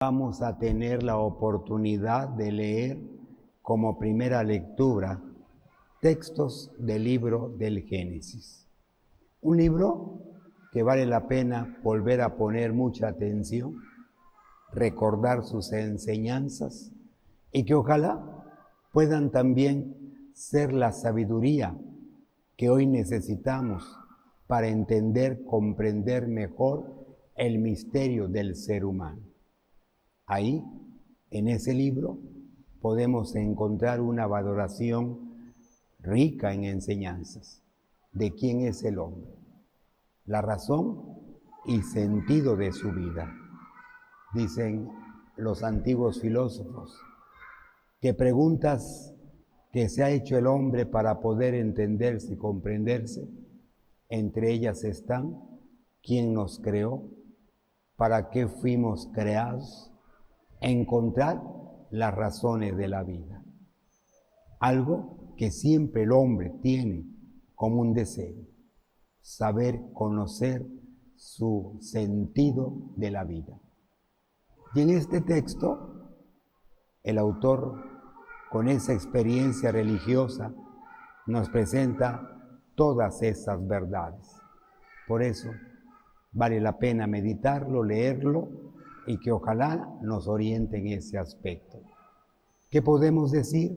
Vamos a tener la oportunidad de leer como primera lectura textos del libro del Génesis. Un libro que vale la pena volver a poner mucha atención, recordar sus enseñanzas y que ojalá puedan también ser la sabiduría que hoy necesitamos para entender, comprender mejor el misterio del ser humano. Ahí, en ese libro, podemos encontrar una valoración rica en enseñanzas de quién es el hombre, la razón y sentido de su vida. Dicen los antiguos filósofos que preguntas que se ha hecho el hombre para poder entenderse y comprenderse, entre ellas están: ¿quién nos creó? ¿Para qué fuimos creados? Encontrar las razones de la vida. Algo que siempre el hombre tiene como un deseo: saber conocer su sentido de la vida. Y en este texto, el autor, con esa experiencia religiosa, nos presenta todas esas verdades. Por eso, vale la pena meditarlo, leerlo, y que ojalá nos oriente en ese aspecto. ¿Qué podemos decir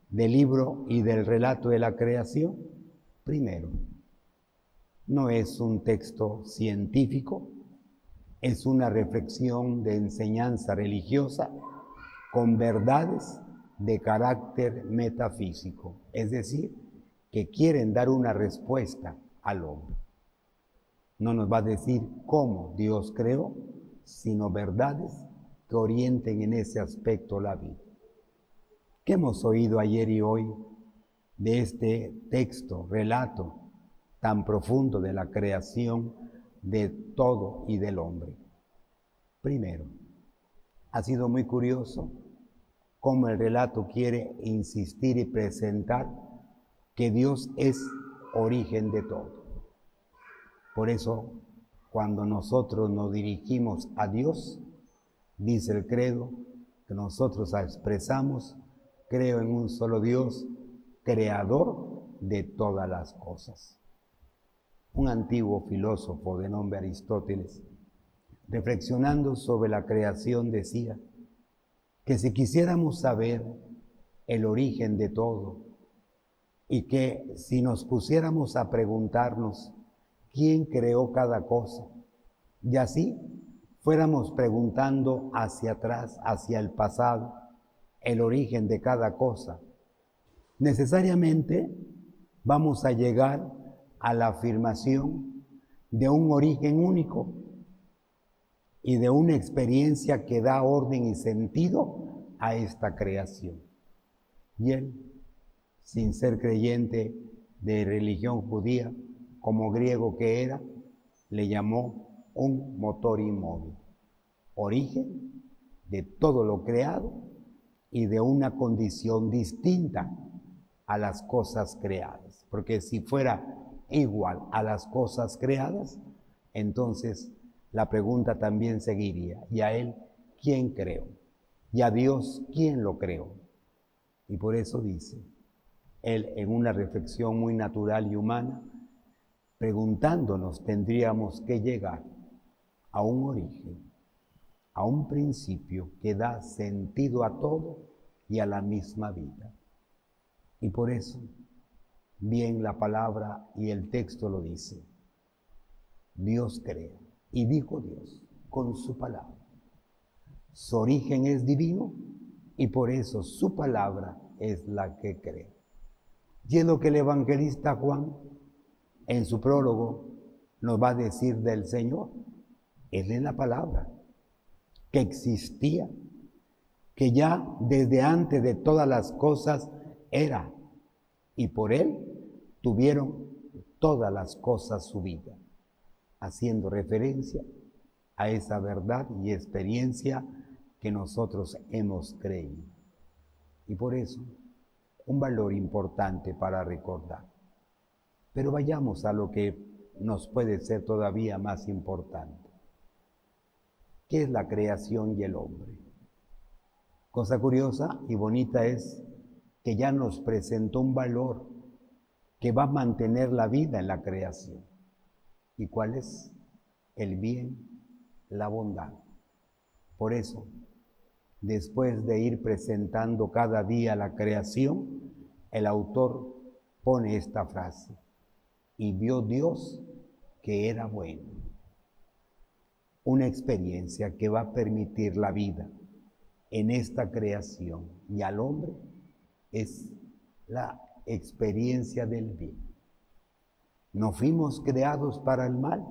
del libro y del relato de la creación? Primero, no es un texto científico, es una reflexión de enseñanza religiosa con verdades de carácter metafísico, es decir, que quieren dar una respuesta al hombre. No nos va a decir cómo Dios creó, sino verdades que orienten en ese aspecto la vida. ¿Qué hemos oído ayer y hoy de este texto, relato tan profundo de la creación de todo y del hombre? Primero, ha sido muy curioso cómo el relato quiere insistir y presentar que Dios es origen de todo. Por eso, cuando nosotros nos dirigimos a Dios, dice el credo, que nosotros expresamos: creo en un solo Dios, creador de todas las cosas. Un antiguo filósofo de nombre Aristóteles, reflexionando sobre la creación, decía que si quisiéramos saber el origen de todo y que si nos pusiéramos a preguntarnos quién creó cada cosa, y así fuéramos preguntando hacia atrás, hacia el pasado, el origen de cada cosa, necesariamente vamos a llegar a la afirmación de un origen único y de una experiencia que da orden y sentido a esta creación. Y él, sin ser creyente de religión judía, como griego que era, le llamó un motor inmóvil, origen de todo lo creado y de una condición distinta a las cosas creadas. Porque si fuera igual a las cosas creadas, entonces la pregunta también seguiría: ¿y a él quién creó? ¿Y a Dios quién lo creó? Y por eso dice él, en una reflexión muy natural y humana, preguntándonos, tendríamos que llegar a un origen, a un principio que da sentido a todo y a la misma vida. Y por eso, bien la palabra y el texto lo dice: Dios crea, y dijo Dios con su palabra. Su origen es divino y por eso su palabra es la que crea. Y es lo que el evangelista Juan, en su prólogo, nos va a decir del Señor. Él es la palabra que existía, que ya desde antes de todas las cosas era, y por él tuvieron todas las cosas su vida, haciendo referencia a esa verdad y experiencia que nosotros hemos creído. Y por eso, un valor importante para recordar. Pero vayamos a lo que nos puede ser todavía más importante. ¿Qué es la creación y el hombre? Cosa curiosa y bonita es que ya nos presentó un valor que va a mantener la vida en la creación. ¿Y cuál es? El bien, la bondad. Por eso, después de ir presentando cada día la creación, el autor pone esta frase: y vio Dios que era bueno. Una experiencia que va a permitir la vida en esta creación y al hombre es la experiencia del bien. No fuimos creados para el mal.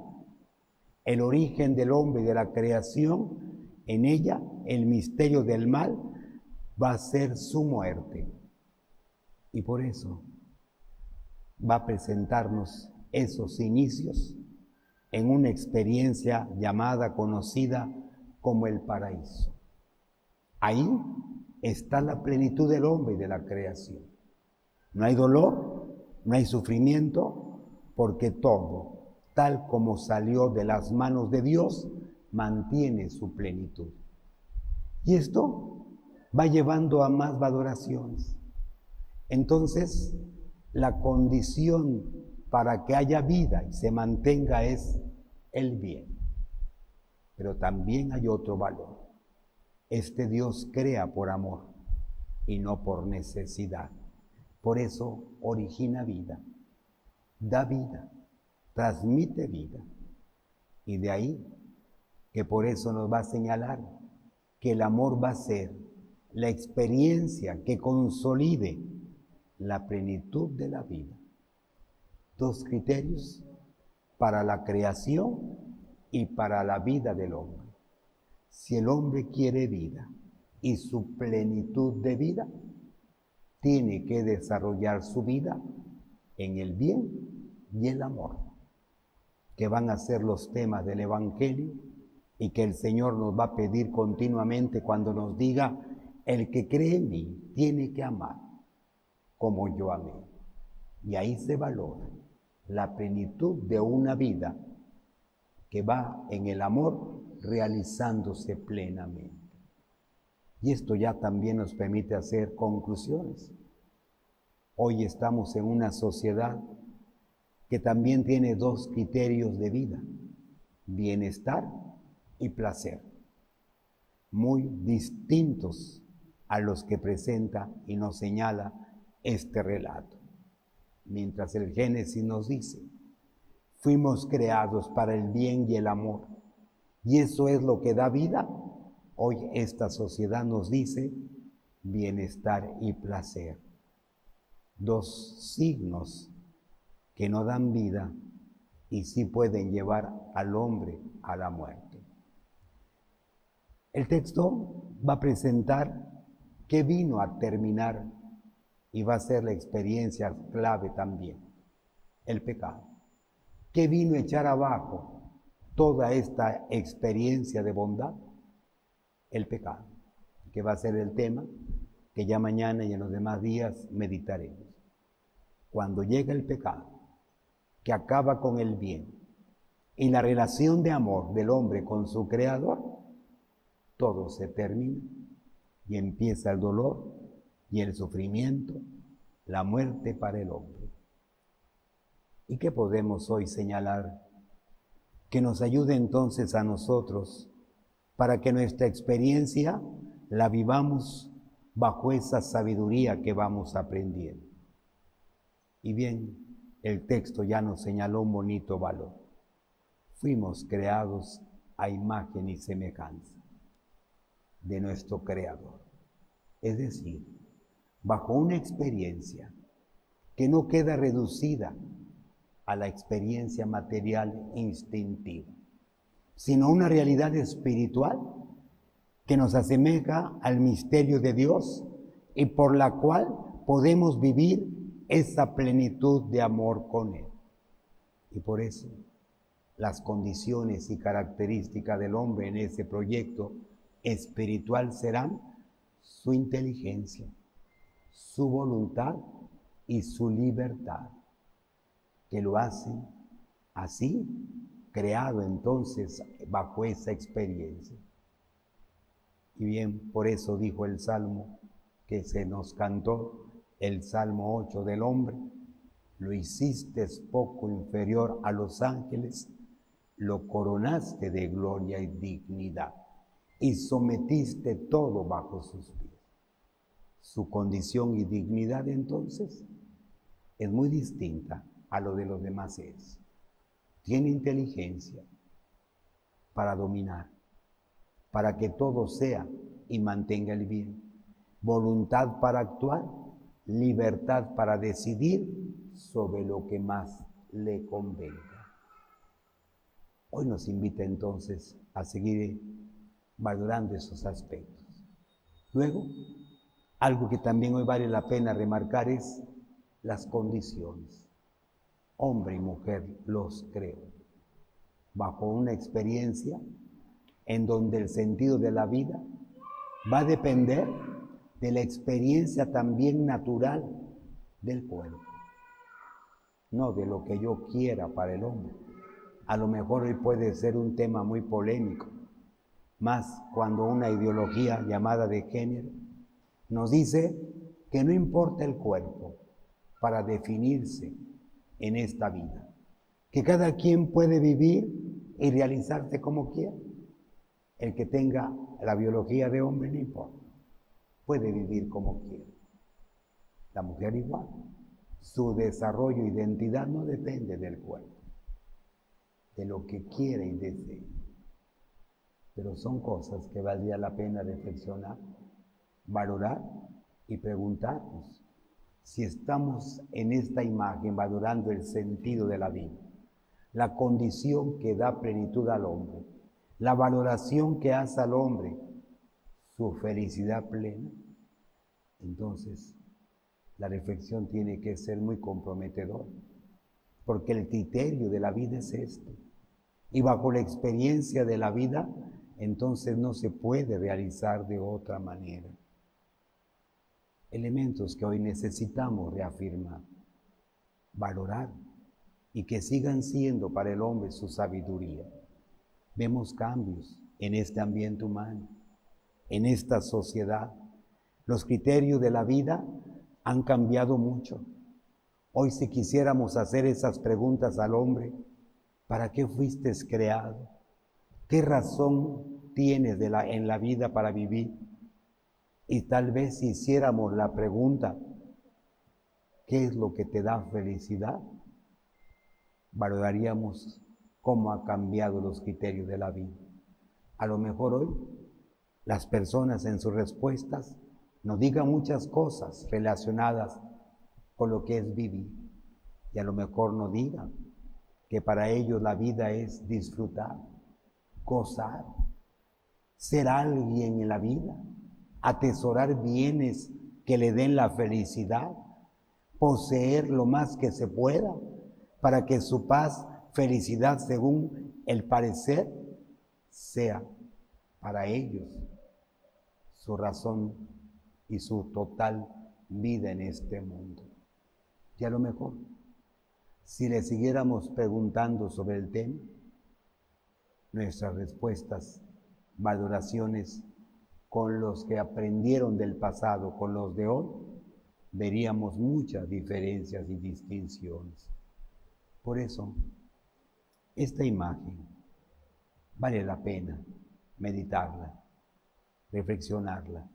El origen del hombre y de la creación, en ella, el misterio del mal va a ser su muerte. Y por eso va a presentarnos esos inicios en una experiencia llamada, conocida como el paraíso. Ahí está la plenitud del hombre y de la creación. No hay dolor, no hay sufrimiento, porque todo, tal como salió de las manos de Dios, mantiene su plenitud. Y esto va llevando a más valoraciones. Entonces, la condición para que haya vida y se mantenga es el bien. Pero también hay otro valor. Este Dios crea por amor y no por necesidad. Por eso origina vida, da vida, transmite vida. Y de ahí que por eso nos va a señalar que el amor va a ser la experiencia que consolide la plenitud de la vida. Dos criterios para la creación y para la vida del hombre. Si el hombre quiere vida y su plenitud de vida, tiene que desarrollar su vida en el bien y el amor, que van a ser los temas del Evangelio y que el Señor nos va a pedir continuamente cuando nos diga: el que cree en mí tiene que amar como yo amé. Y ahí se valora la plenitud de una vida que va en el amor realizándose plenamente. Y esto ya también nos permite hacer conclusiones. Hoy estamos en una sociedad que también tiene dos criterios de vida: bienestar y placer, muy distintos a los que presenta y nos señala este relato. Mientras el Génesis nos dice: fuimos creados para el bien y el amor, y eso es lo que da vida. Hoy esta sociedad nos dice bienestar y placer. Dos signos que no dan vida y sí pueden llevar al hombre a la muerte. El texto va a presentar qué vino a terminar y va a ser la experiencia clave también: el pecado. ¿Qué vino a echar abajo toda esta experiencia de bondad? El pecado, que va a ser el tema que ya mañana y en los demás días meditaremos. Cuando llega el pecado, que acaba con el bien, y la relación de amor del hombre con su Creador, todo se termina y empieza el dolor y el sufrimiento, la muerte para el hombre. ¿Y qué podemos hoy señalar que nos ayude entonces a nosotros para que nuestra experiencia la vivamos bajo esa sabiduría que vamos aprendiendo? Y bien, el texto ya nos señaló un bonito valor. Fuimos creados a imagen y semejanza de nuestro Creador. Es decir, bajo una experiencia que no queda reducida a la experiencia material instintiva, sino una realidad espiritual que nos asemeja al misterio de Dios y por la cual podemos vivir esa plenitud de amor con Él. Y por eso las condiciones y características del hombre en ese proyecto espiritual serán su inteligencia, su voluntad y su libertad, que lo hacen así, creado entonces bajo esa experiencia. Y bien, por eso dijo el Salmo que se nos cantó, el Salmo 8 del hombre: lo hiciste poco inferior a los ángeles, lo coronaste de gloria y dignidad, y sometiste todo bajo sus pies. Su condición y dignidad entonces es muy distinta a lo de los demás seres. Tiene inteligencia para dominar, para que todo sea y mantenga el bien, voluntad para actuar, libertad para decidir sobre lo que más le convenga. Hoy nos invita entonces a seguir valorando esos aspectos. Luego, algo que también hoy vale la pena remarcar es las condiciones. Hombre y mujer los creo, bajo una experiencia en donde el sentido de la vida va a depender de la experiencia también natural del cuerpo, no de lo que yo quiera para el hombre. A lo mejor hoy puede ser un tema muy polémico, más cuando una ideología llamada de género nos dice que no importa el cuerpo para definirse en esta vida, que cada quien puede vivir y realizarse como quiera. El que tenga la biología de hombre no importa, puede vivir como quiera. La mujer igual, su desarrollo e identidad no depende del cuerpo, de lo que quiere y desee. Pero son cosas que valdría la pena reflexionar, valorar y preguntarnos si estamos en esta imagen valorando el sentido de la vida, la condición que da plenitud al hombre, la valoración que hace al hombre su felicidad plena. Entonces, la reflexión tiene que ser muy comprometedora, porque el criterio de la vida es este. Y bajo la experiencia de la vida, entonces no se puede realizar de otra manera. Elementos que hoy necesitamos reafirmar, valorar y que sigan siendo para el hombre su sabiduría. Vemos cambios en este ambiente humano, en esta sociedad. Los criterios de la vida han cambiado mucho. Hoy, si quisiéramos hacer esas preguntas al hombre: ¿para qué fuiste creado? ¿Qué razón tienes en la vida para vivir? Y tal vez si hiciéramos la pregunta: ¿qué es lo que te da felicidad?, valoraríamos cómo ha cambiado los criterios de la vida. A lo mejor hoy las personas en sus respuestas nos digan muchas cosas relacionadas con lo que es vivir, y a lo mejor nos digan que para ellos la vida es disfrutar, gozar, ser alguien en la vida, atesorar bienes que le den la felicidad, poseer lo más que se pueda para que su paz, felicidad, según el parecer, sea para ellos su razón y su total vida en este mundo. Y a lo mejor, si le siguiéramos preguntando sobre el tema, nuestras respuestas, valoraciones con los que aprendieron del pasado, con los de hoy, veríamos muchas diferencias y distinciones. Por eso, esta imagen vale la pena meditarla, reflexionarla.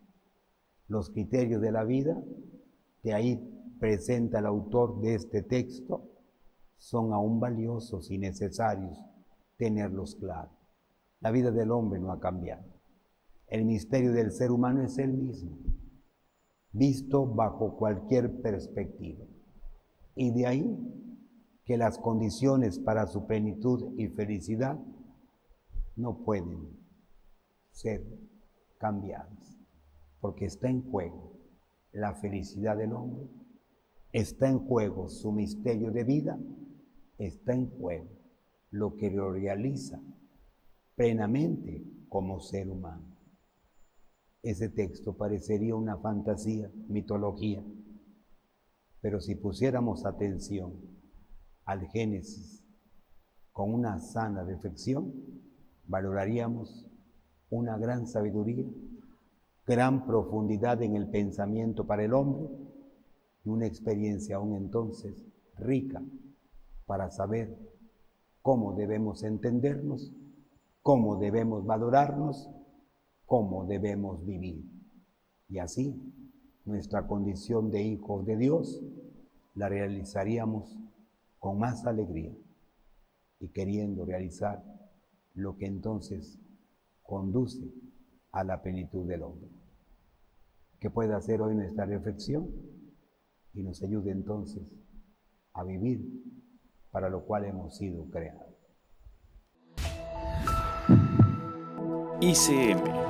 Los criterios de la vida que ahí presenta el autor de este texto son aún valiosos y necesarios tenerlos claros. La vida del hombre no ha cambiado. El misterio del ser humano es el mismo, visto bajo cualquier perspectiva. Y de ahí que las condiciones para su plenitud y felicidad no pueden ser cambiadas, porque está en juego la felicidad del hombre, está en juego su misterio de vida, está en juego lo que lo realiza plenamente como ser humano. Ese texto parecería una fantasía, mitología, pero si pusiéramos atención al Génesis con una sana reflexión, valoraríamos una gran sabiduría gran profundidad en el pensamiento para el hombre y una experiencia aún entonces rica para saber cómo debemos entendernos, cómo debemos valorarnos, cómo debemos vivir. Y así, nuestra condición de hijos de Dios la realizaríamos con más alegría y queriendo realizar lo que entonces conduce a la plenitud del hombre. Que pueda ser hoy nuestra reflexión y nos ayude entonces a vivir para lo cual hemos sido creados. ICM